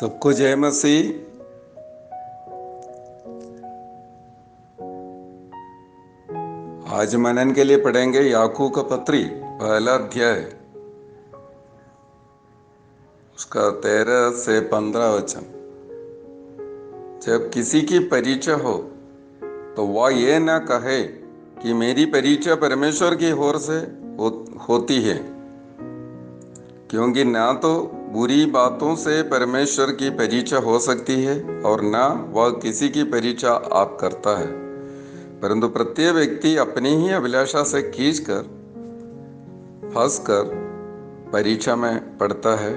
सबको जय मसीह। आज मनन के लिए पढ़ेंगे याकूब का पत्री पहला अध्याय, उसका 13 से 15 वचन। जब किसी की परीक्षा हो तो वह ये न कहे कि मेरी परीक्षा परमेश्वर की ओर से होती है, क्योंकि ना तो बुरी बातों से परमेश्वर की परीक्षा हो सकती है और ना वह किसी की परीक्षा आप करता है, परंतु प्रत्येक व्यक्ति अपनी ही अभिलाषा से खींचकर फंसकर परीक्षा में पड़ता है।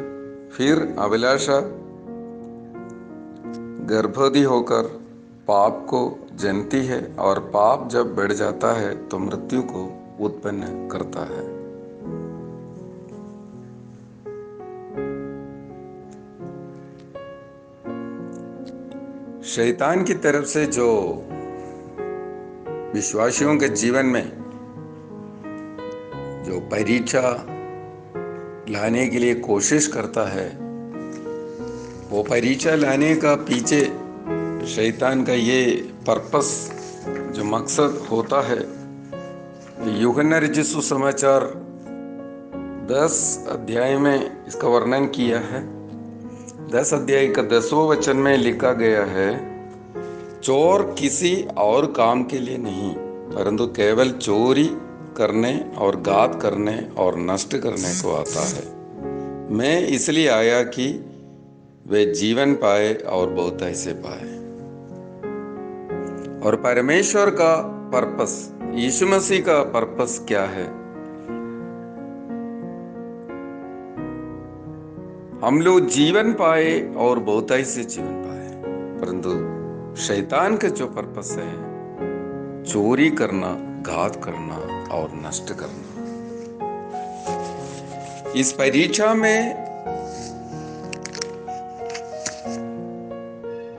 फिर अभिलाषा गर्भवती होकर पाप को जनती है और पाप जब बढ़ जाता है तो मृत्यु को उत्पन्न करता है। शैतान की तरफ से जो विश्वासियों के जीवन में जो परीक्षा लाने के लिए कोशिश करता है, वो परीक्षा लाने का पीछे शैतान का ये पर्पस जो मकसद होता है, यूहन्ना रचित सुसमाचार 10 अध्याय में इसका वर्णन किया है। 10 अध्याय का 10वां वचन में लिखा गया है, चोर किसी और काम के लिए नहीं परंतु केवल चोरी करने और घात करने और नष्ट करने को आता है। मैं इसलिए आया कि वे जीवन पाए और बहुताई से पाए। और परमेश्वर का पर्पस, यीशु मसीह का पर्पस क्या है? हम लोग जीवन पाए और बहुताई से जीवन पाए, परंतु शैतान का जो पर्पस है चोरी करना, घात करना और नष्ट करना। इस परीक्षा में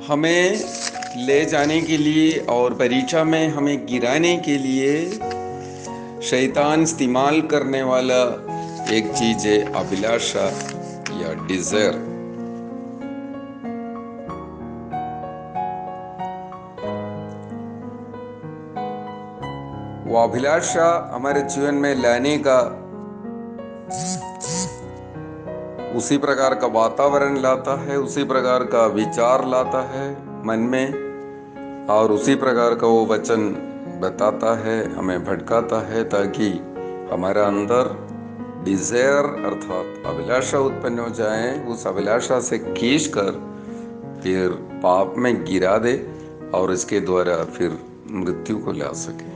हमें ले जाने के लिए और परीक्षा में हमें गिराने के लिए शैतान इस्तेमाल करने वाला एक चीज है अभिलाषा या डिजायर। वो अभिलाषा हमारे जीवन में लाने का उसी प्रकार का वातावरण लाता है, उसी प्रकार का विचार लाता है मन में, और उसी प्रकार का वो वचन बताता है, हमें भटकाता है, ताकि हमारा अंदर डिजायर अर्थात अभिलाषा उत्पन्न हो जाए। उस अभिलाषा से खींच कर फिर पाप में गिरा दे और इसके द्वारा फिर मृत्यु को ला सके।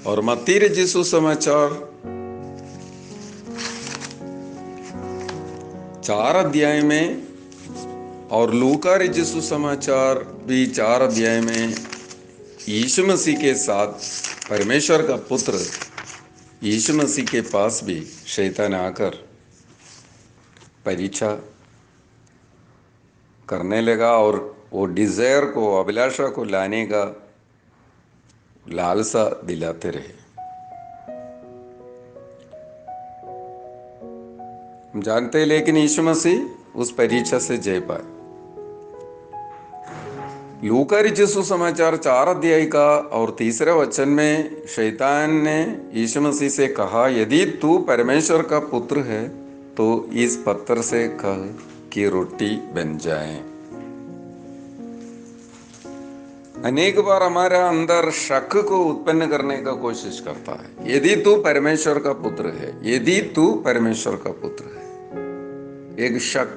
और मत्ती रचित सुसमाचार 4 अध्याय में और लूका रचित सुसमाचार भी 4 अध्याय में यीशु मसीह के साथ परमेश्वर का पुत्र यीशु मसीह के पास भी शैतान आकर परीक्षा करने लगा और वो डिजायर को, अभिलाषा को लाने का लालसा दिलाते रहे। हम जानते हैं, लेकिन यीशु मसीह उस परीक्षा से जय पाए। लूका रचित सुसमाचार 4 अध्याय का और 3 वचन में शैतान ने यीशु मसीह से कहा, यदि तू परमेश्वर का पुत्र है तो इस पत्थर से कह कि रोटी बन जाए। अनेक बार हमारा अंदर शक को उत्पन्न करने का कोशिश करता है, यदि तू परमेश्वर का पुत्र है, यदि तू परमेश्वर का पुत्र है। एक शक,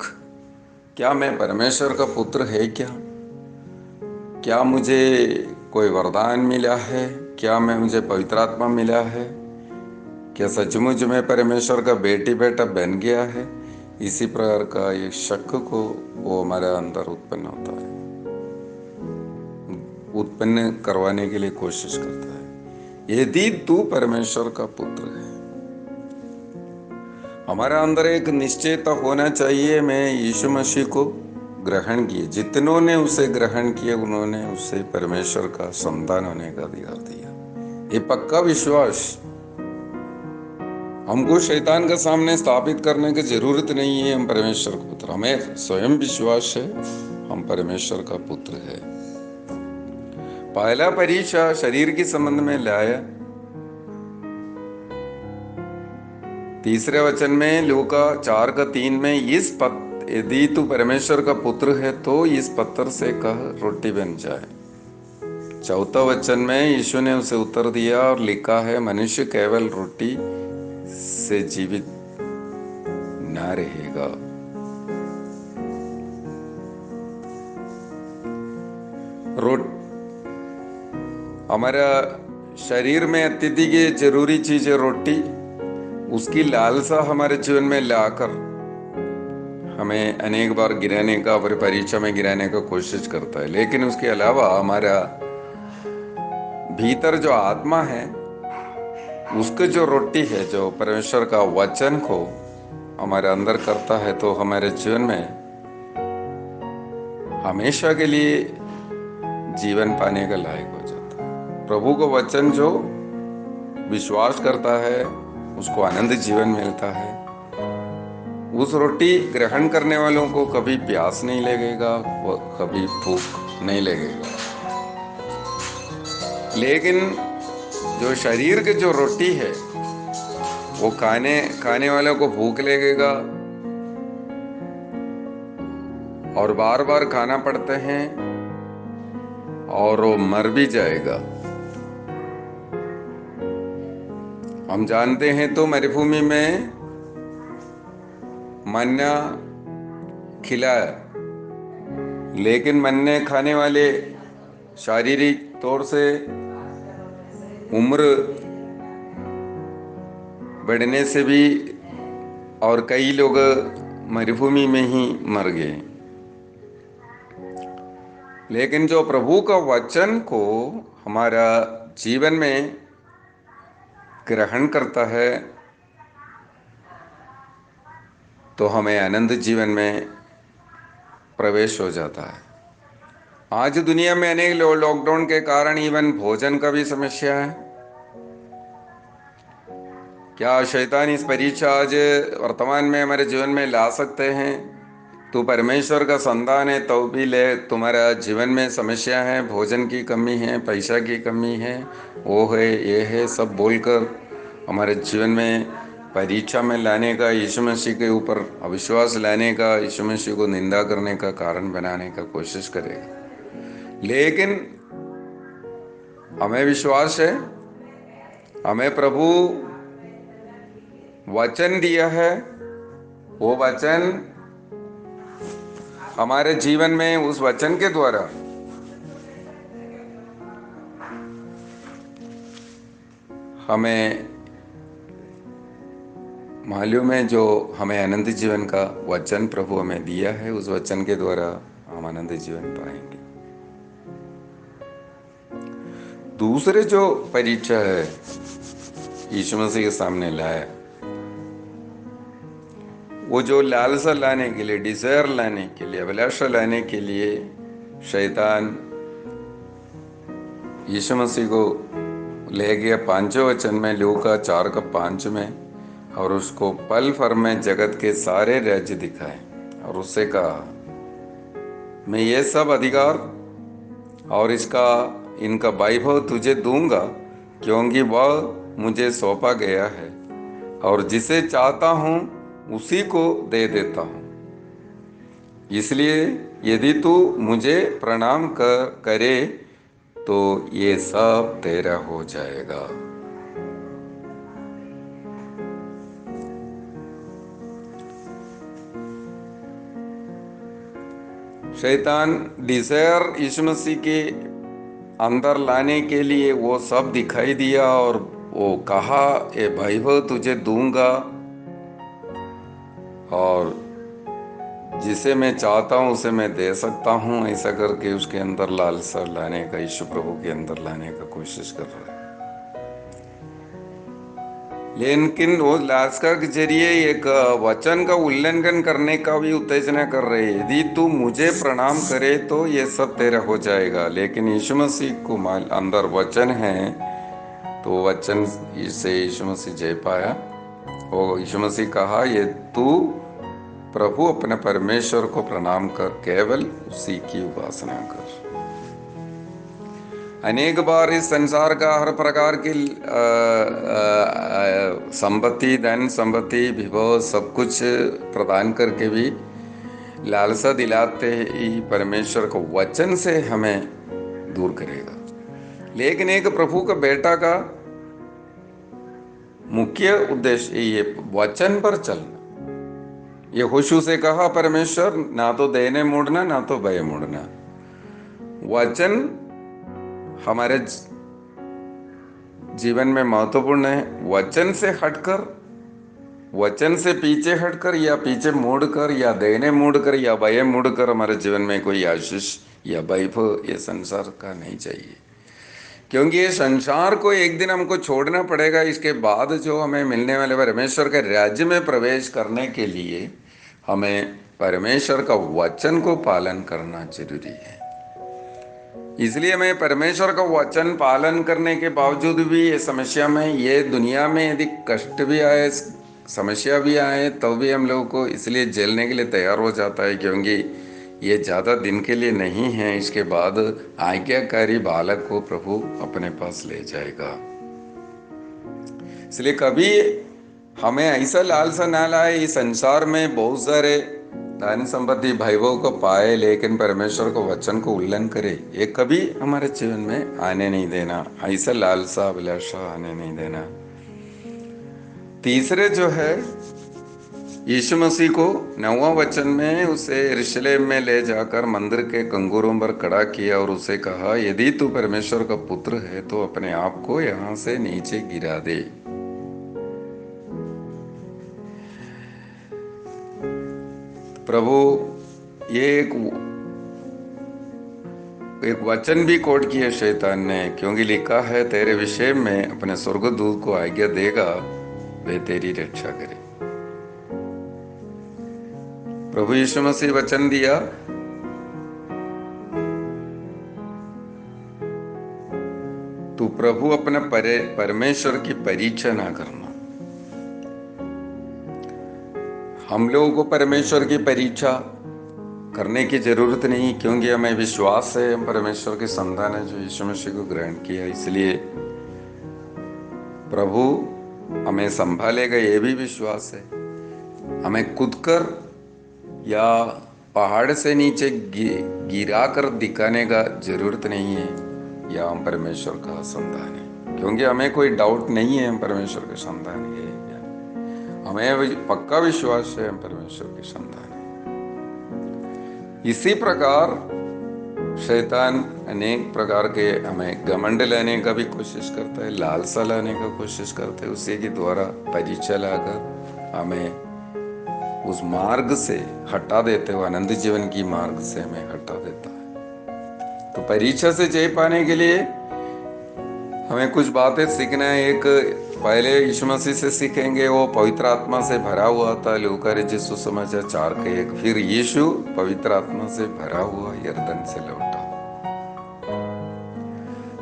क्या मैं परमेश्वर का पुत्र है? क्या मुझे कोई वरदान मिला है? क्या मुझे पवित्र आत्मा मिला है? क्या सचमुच में परमेश्वर का बेटा बन गया है? इसी प्रकार का ये शक को वो हमारे अंदर उत्पन्न होता है, उत्पन्न करवाने के लिए कोशिश करता है। यदि तू परमेश्वर का पुत्र है, हमारा अंदर एक निश्चयता होना चाहिए, मैं यीशु मसीह को ग्रहण किए। जितनों ने उसे ग्रहण किए उन्होंने उसे परमेश्वर का संतान होने का अधिकार दिया। ये पक्का विश्वास हमको शैतान का सामने स्थापित करने की जरूरत नहीं है हम परमेश्वर का पुत्र, हमें स्वयं विश्वास है हम परमेश्वर का पुत्र है। पहला परीक्षा शरीर के संबंध में लाया। तीसरे वचन में लूका 4:3 में यदि तू परमेश्वर का पुत्र है तो इस पत्थर से कह रोटी बन जाए। चौथा वचन में यीशु ने उसे उत्तर दिया और लिखा है मनुष्य केवल रोटी से जीवित ना रहेगा। हमारा शरीर में अत्यधिक जरूरी चीज है रोटी। उसकी लालसा हमारे जीवन में लाकर हमें अनेक बार गिराने का और परीक्षा में गिराने का कोशिश करता है। लेकिन उसके अलावा हमारा भीतर जो आत्मा है उसके जो रोटी है, जो परमेश्वर का वचन को हमारे अंदर करता है, तो हमारे जीवन में हमेशा के लिए जीवन पाने का लायक हो जाता है। प्रभु को वचन जो विश्वास करता है उसको आनंद जीवन मिलता है। उस रोटी ग्रहण करने वालों को कभी प्यास नहीं लगेगा, वो कभी भूख नहीं लगेगा। लेकिन जो शरीर की जो रोटी है वो खाने वालों को भूख लगेगा और बार बार खाना पड़ते हैं और वो मर भी जाएगा। हम जानते हैं तो मरुभूमि में मन्ना खिलाया, लेकिन मन्ने खाने वाले शारीरिक तौर से उम्र बढ़ने से भी और कई लोग मरुभूमि में ही मर गए। लेकिन जो प्रभु का वचन को हमारा जीवन में ग्रहण करता है तो हमें आनंद जीवन में प्रवेश हो जाता है। आज दुनिया में अनेक लॉकडाउन के कारण इवन भोजन का भी समस्या है। क्या शैतान इस परीक्षा आज वर्तमान में हमारे जीवन में ला सकते हैं? तू परमेश्वर का संतान है तो भी ले, तुम्हारा जीवन में समस्या है, भोजन की कमी है, पैसा की कमी है, वो है ये है, सब बोलकर हमारे जीवन में परीक्षा में लाने का, यीशु मसीह के ऊपर अविश्वास लाने का, यीशु मसीह को निंदा करने का कारण बनाने का कोशिश करेगा। लेकिन हमें विश्वास है, हमें प्रभु वचन दिया है, वो वचन हमारे जीवन में उस वचन के द्वारा हमें मालूम है, जो हमें आनंद जीवन का वचन प्रभु हमें दिया है, उस वचन के द्वारा हम आनंद जीवन पाएंगे। दूसरे जो परीक्षा है यीशु मसीह के सामने लाया, वो जो लालसा लाने के लिए, डिजायर लाने के लिए, अभिलाषा लाने के लिए शैतान यीशु मसीह को ले गया 5वें वचन में, लूका 4:5 में, और उसको पल भर में जगत के सारे राज्य दिखाए और उससे कहा मैं ये सब अधिकार और इनका वैभव तुझे दूंगा, क्योंकि वह मुझे सौंपा गया है और जिसे चाहता हूं उसी को दे देता हूं। इसलिए यदि तू मुझे प्रणाम करे तो ये सब तेरा हो जाएगा। शैतान डिजायर यीशु मसीह के अंदर लाने के लिए वो सब दिखाई दिया और वो कहा ये वैभव तुझे दूंगा और जिसे मैं चाहता हूं उसे मैं दे सकता हूं, ऐसा करके उसके अंदर लालसा लाने का, यीशु प्रभु के अंदर लाने का कोशिश कर रहा है। लेकिन वो लालसा के जरिए एक वचन का उल्लंघन करने का भी उत्तेजना कर रहे हैं। यदि तू मुझे प्रणाम करे तो ये सब तेरा हो जाएगा। लेकिन यीशु मसीह को अंदर वचन है तो वचन से यीशु मसीह जय पाया वो यीशु मसीह कहा, ये तू प्रभु अपने परमेश्वर को प्रणाम कर, केवल उसी की उपासना कर। अनेक बार इस संसार का हर प्रकार की संपत्ति, धन संपत्ति, विभव सब कुछ प्रदान करके भी लालसा दिलाते ही परमेश्वर को वचन से हमें दूर करेगा। लेकिन एक प्रभु का बेटा का मुख्य उद्देश्य ये वचन पर चलना। ये होशू से कहा परमेश्वर, ना तो देने मुड़ना ना तो भय मुड़ना। वचन हमारे जीवन में महत्वपूर्ण है। वचन से हटकर, वचन से पीछे हटकर या पीछे मुड़कर या देने मुड़कर या भय मुड़कर हमारे जीवन में कोई आशीष या वैभव ये संसार का नहीं चाहिए, क्योंकि ये संसार को एक दिन हमको छोड़ना पड़ेगा। इसके बाद जो हमें मिलने वाले परमेश्वर के राज्य में प्रवेश करने के लिए हमें परमेश्वर का वचन को पालन करना जरूरी है। इसलिए मैं परमेश्वर का वचन पालन करने के बावजूद भी ये समस्या में, ये दुनिया में यदि कष्ट भी आए, समस्या भी आए, तो भी हम लोगों को इसलिए झेलने के लिए तैयार हो जाता है, क्योंकि ये ज़्यादा दिन के लिए नहीं है। इसके बाद आज्ञाकारी बालक को प्रभु अपने पास ले जाएगा। इसलिए कभी हमें ऐसा लालसा ना लाए इस संसार में बहुत सारे धन संपत्ति वैभव को पाए, लेकिन परमेश्वर को वचन को उल्लंघन करे, ये कभी हमारे जीवन में आने नहीं देना। ऐसा लालसा अभिलाषा आने नहीं देना। तीसरे जो है, यीशु मसीह को 9वां वचन में उसे यरूशलेम में ले जाकर मंदिर के कंगोरों पर खड़ा किया और उसे कहा, यदि तू परमेश्वर का पुत्र है तो अपने आप को यहां से नीचे गिरा दे। प्रभु ये एक वचन भी कोट किया शैतान ने, क्योंकि लिखा है, तेरे विषय में अपने स्वर्गदूत को आज्ञा देगा, वे तेरी रक्षा करे। प्रभु यीशु मसीह वचन दिया, तू प्रभु अपने परमेश्वर की परीक्षा ना करना। हम लोगों को परमेश्वर की परीक्षा करने की जरूरत नहीं, क्योंकि हमें विश्वास है हम परमेश्वर के संतान है जो यीशु मसीह को ग्रहण किया। इसलिए प्रभु हमें संभालेगा, ये भी विश्वास है। हमें कूद कर या पहाड़ से नीचे गिरा कर दिखाने का जरूरत नहीं है, या हम परमेश्वर का संतान है, क्योंकि हमें कोई डाउट नहीं है हम परमेश्वर के संतान है। हमें पक्का विश्वास है हम परमेश्वर के संतान है। इसी प्रकार शैतान अनेक प्रकार के हमें घमंड लाने का भी कोशिश करता है, लालसा लाने का कोशिश करता है। उसी के द्वारा परीक्षा लाकर हमें उस मार्ग से हटा देते हुए अनंत जीवन की मार्ग से हमें हटा देता है। तो परीक्षा से जय पाने के लिए हमें कुछ बातें सीखना है। एक पहले यीशु मसीह से सीखेंगे, वो पवित्र आत्मा से भरा हुआ था, लूका रचित सुसमाचार 4:1। फिर यीशु पवित्र आत्मा से भरा हुआ यरदन से लौटा।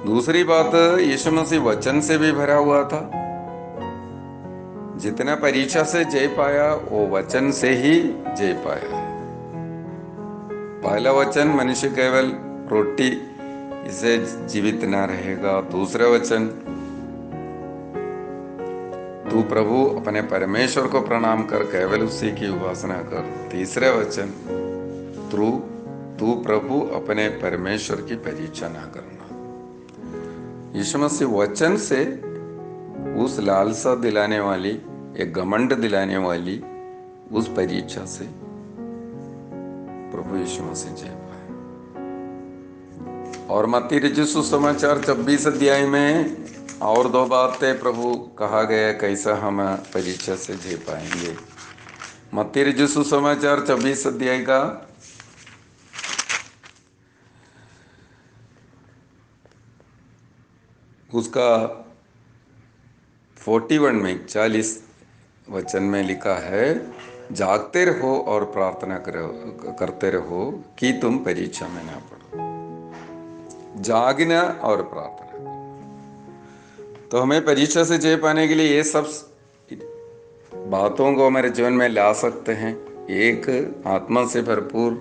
दूसरी बात, यीशु मसीह वचन से भी भरा हुआ था। जितना परीक्षा से जय पाया वो वचन से ही जय पाया। पहला वचन, मनुष्य केवल रोटी इसे जीवित ना रहेगा। दूसरा वचन, तू प्रभु अपने परमेश्वर को प्रणाम कर, केवल उसी की उपासना कर। तीसरा वचन, तू प्रभु अपने परमेश्वर की परीक्षा ना करना। यीशु मसीह वचन से उस लालसा दिलाने वाली, एक घमंड दिलाने वाली उस परीक्षा से प्रभु यीशु मसीह जय पाए। और मत्ती रचित सुसमाचार 26 अध्याय में और 2 बातें प्रभु कहा गया कैसा हम परीक्षा से जय पाएंगे। मत्ती रचित सुसमाचार 26 अध्याय का उसका 41 में 40 वचन में लिखा है, जागते रहो और प्रार्थना करते रहो कि तुम परीक्षा में ना पड़ो। जागना और प्रार्थना। तो हमें परीक्षा से जय पाने के लिए ये सब बातों को हमारे जीवन में ला सकते हैं। एक, आत्मा से भरपूर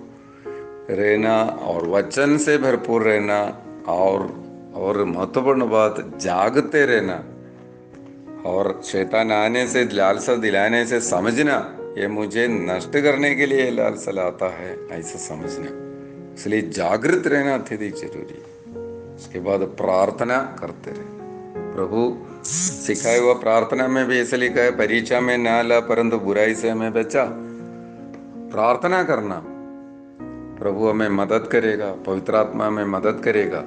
रहना और वचन से भरपूर रहना, और महत्वपूर्ण बात, जागते रहना, और शैतान आने से, लालसा दिलाने से समझना ये मुझे नष्ट करने के लिए लालसा लाता है, ऐसा समझना। इसलिए जागृत रहना अत्यधिक जरूरी है। उसके बाद प्रार्थना करते रहना। प्रभु सिखाए हुआ प्रार्थना में भी ऐसे लिखा है, परीक्षा में ना ला परंतु बुराई से हमें बचा। प्रार्थना करना, प्रभु हमें मदद करेगा, पवित्र आत्मा हमें मदद करेगा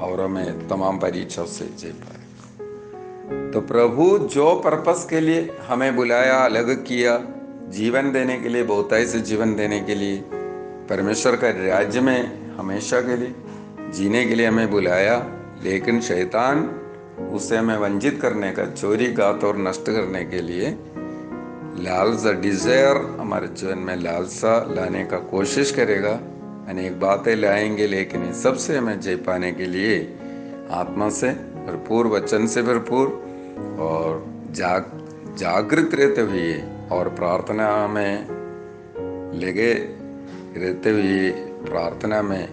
और हमें तमाम परीक्षाओं से जय पाए। तो प्रभु जो पर्पस के लिए हमें बुलाया, अलग किया, जीवन देने के लिए, बहुताई से जीवन देने के लिए, परमेश्वर का राज्य में हमेशा के लिए जीने के लिए हमें बुलाया, लेकिन शैतान उससे हमें वंचित करने का, चोरी, घात और नष्ट करने के लिए लालसा, डिजायर, हमारे जीवन में लालसा लाने का कोशिश करेगा। अनेक बातें लाएंगे, लेकिन इन सबसे हमें जय पाने के लिए आत्मा से भरपूर, वचन से भरपूर और जागृत रहते हुए और प्रार्थना में लगे रहते हुए, प्रार्थना में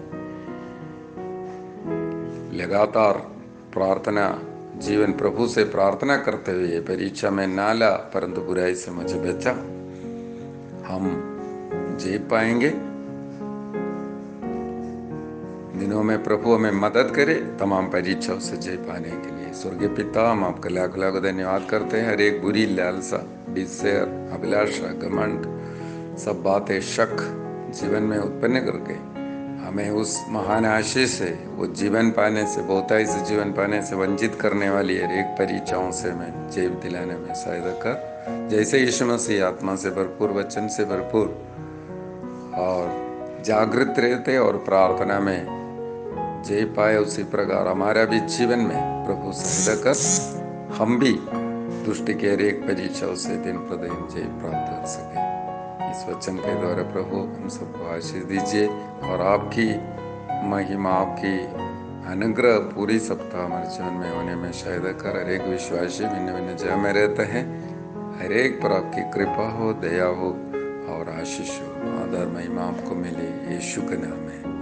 लगातार प्रार्थना जीवन, प्रभु से प्रार्थना करते हुए, परीक्षा में ना ला परंतु बुराई से मुझे बचा, हम जी पाएंगे। दिनों में प्रभु हमें मदद करे तमाम परीक्षाओं से जय पाने के लिए। स्वर्गीय पिता, हम आपका लाख लाख धन्यवाद करते हैं। हर एक बुरी लालसा, डिजायर, अभिलाषा, घमंड, सब बातें, शक जीवन में उत्पन्न करके हमें उस महान आशीष से, वो जीवन पाने से, बहुताई से जीवन पाने से वंचित करने वाली हर एक परीक्षाओं से हमें जय दिलाने में सहायता कर। जैसे यीशु मसीह आत्मा से भरपूर, वचन से भरपूर और जागृत रहते और प्रार्थना में जय पाए, उसी प्रकार हमारा भी जीवन में प्रभु सहायता कर, हम भी दुष्ट के हर एक परीक्षाओं से दिन प्रतिदिन जय प्राप्त कर सके। इस वचन के द्वारा प्रभु हम सबको आशीष दीजिए और आपकी महिमा, आपकी अनुग्रह पूरी सप्ताह हमारे जीवन में होने में सहायता कर। हर एक विश्वासी भिन्न भिन्न जगह में रहते हैं, हर एक पर आपकी कृपा हो, दया हो और आशीष हो। आदर महिमा आपको मिले, यीशु के नाम में।